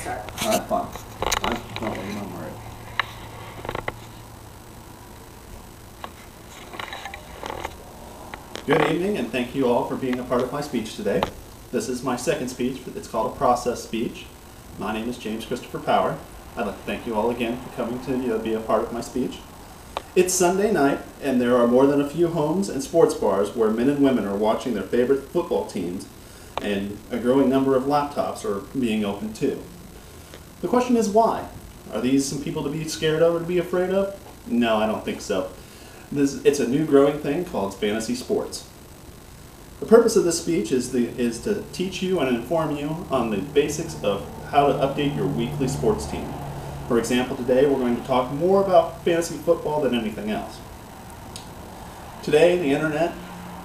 start. All right, fine. I'm all right. Good evening, and thank you all for being a part of my speech today. This is my second speech. It's called a process speech. My name is James Christopher Power. I'd like to thank you all again for coming to be a part of my speech. It's Sunday night, and there are more than a few homes and sports bars where men and women are watching their favorite football teams, and a growing number of laptops are being opened too. The question is why? Are these some people to be scared of or to be afraid of? No, I don't think so. It's a new growing thing called fantasy sports. The purpose of this speech is to teach you and inform you on the basics of how to update your weekly sports team. For example, today we're going to talk more about fantasy football than anything else. Today, the internet,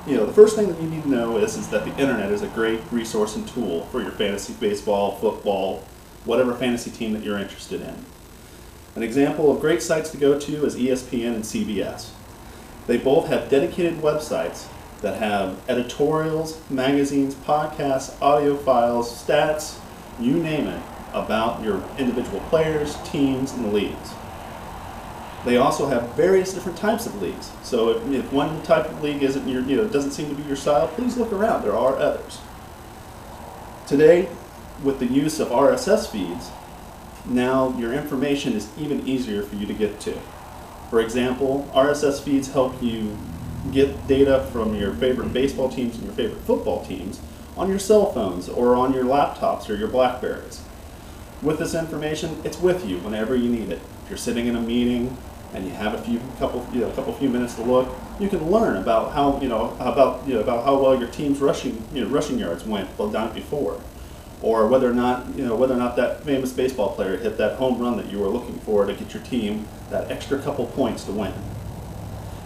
the first thing that you need to know is that the internet is a great resource and tool for your fantasy baseball, football, whatever fantasy team that you're interested in. An example of great sites to go to is ESPN and CBS. They both have dedicated websites that have editorials, magazines, podcasts, audio files, stats, you name it, about your individual players, teams, and leagues. They also have various different types of leagues. So if one type of league isn't doesn't seem to be your style, please look around. There are others. Today, with the use of RSS feeds, now your information is even easier for you to get to. For example, RSS feeds help you get data from your favorite baseball teams and your favorite football teams on your cell phones or on your laptops or your Blackberries. With this information, it's with you whenever you need it. If you're sitting in a meeting and you have a couple few minutes to look, you can learn about how well your team's rushing yards went the night before, or whether or not that famous baseball player hit that home run that you were looking for to get your team that extra couple points to win.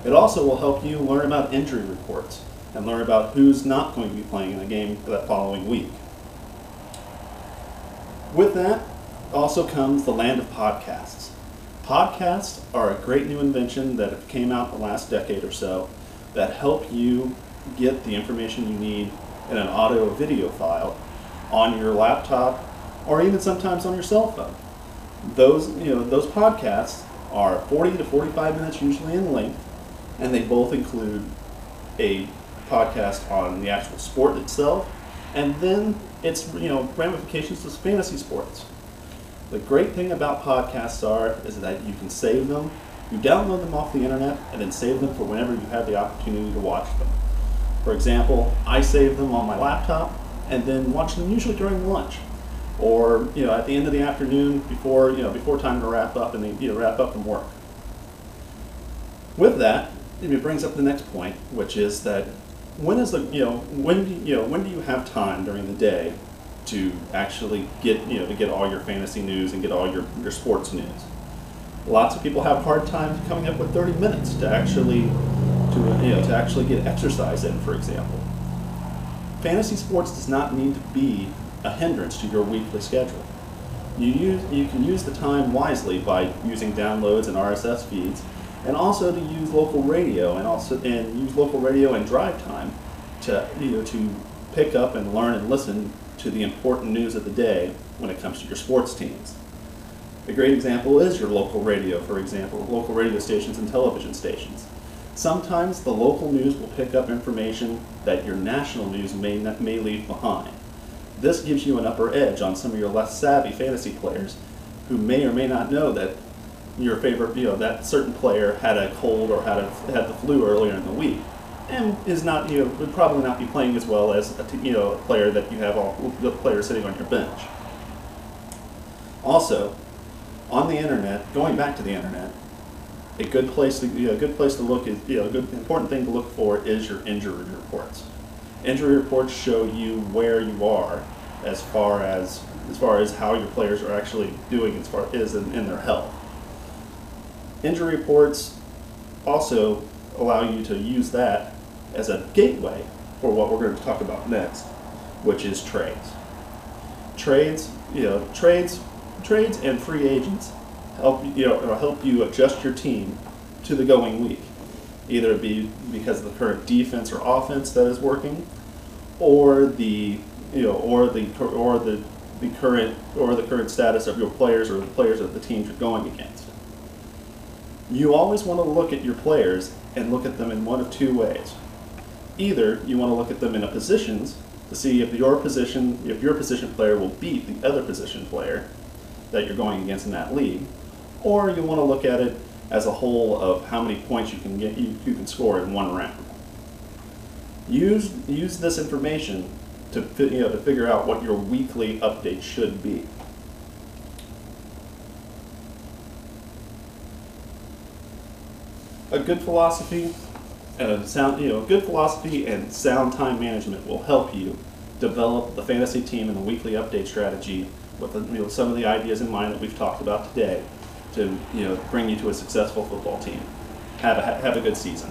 It also will help you learn about injury reports and learn about who's not going to be playing in the game for that following week. With that also comes the land of podcasts. Podcasts are a great new invention that came out in the last decade or so that help you get the information you need in an audio or video file on your laptop or even sometimes on your cell phone. Those podcasts are 40 to 45 minutes usually in length, and they both include a podcast on the actual sport itself, and then its ramifications to fantasy sports. The great thing about podcasts is that you can save them. You download them off the internet and then save them for whenever you have the opportunity to watch them. For example, I save them on my laptop and then watch them usually during lunch, or at the end of the afternoon before time to wrap up and wrap up from work. With that, it brings up the next point, which is that when do you have time during the day to actually get all your fantasy news and get all your sports news? Lots of people have a hard time coming up with 30 minutes to actually get exercise in, for example. Fantasy sports does not need to be a hindrance to your weekly schedule. You can use the time wisely by using downloads and RSS feeds, and also to use local radio and drive time to pick up and learn and listen to the important news of the day when it comes to your sports teams. A great example is your local radio, for example, local radio stations and television stations. Sometimes the local news will pick up information that your national news may leave behind. This gives you an upper edge on some of your less savvy fantasy players who may or may not know that your favorite, that certain player had a cold or had the flu earlier in the week, and would probably not be playing as well as a player that you have all the players sitting on your bench. Also, on the internet, going back to the internet, a good place to look is a good important thing to look for is your injury reports. Injury reports show you where you are as far as how your players are actually doing as far as in their health. Injury reports also allow you to use that as a gateway for what we're going to talk about next, which is trades. Trades and free agents help you adjust your team to the going week. Either it be because of the current defense or offense that is working, or the the current status of your players or the players of the teams you're going against. You always want to look at your players and look at them in one of two ways. Either you want to look at them in a positions to see if your position player will beat the other position player that you're going against in that league, or you want to look at it as a whole of how many points you can score in one round. Use this information to figure out what your weekly update should be. A good philosophy and sound time management will help you develop the fantasy team and the weekly update strategy with some of the ideas in mind that we've talked about today to bring you to a successful football team. Have a good season.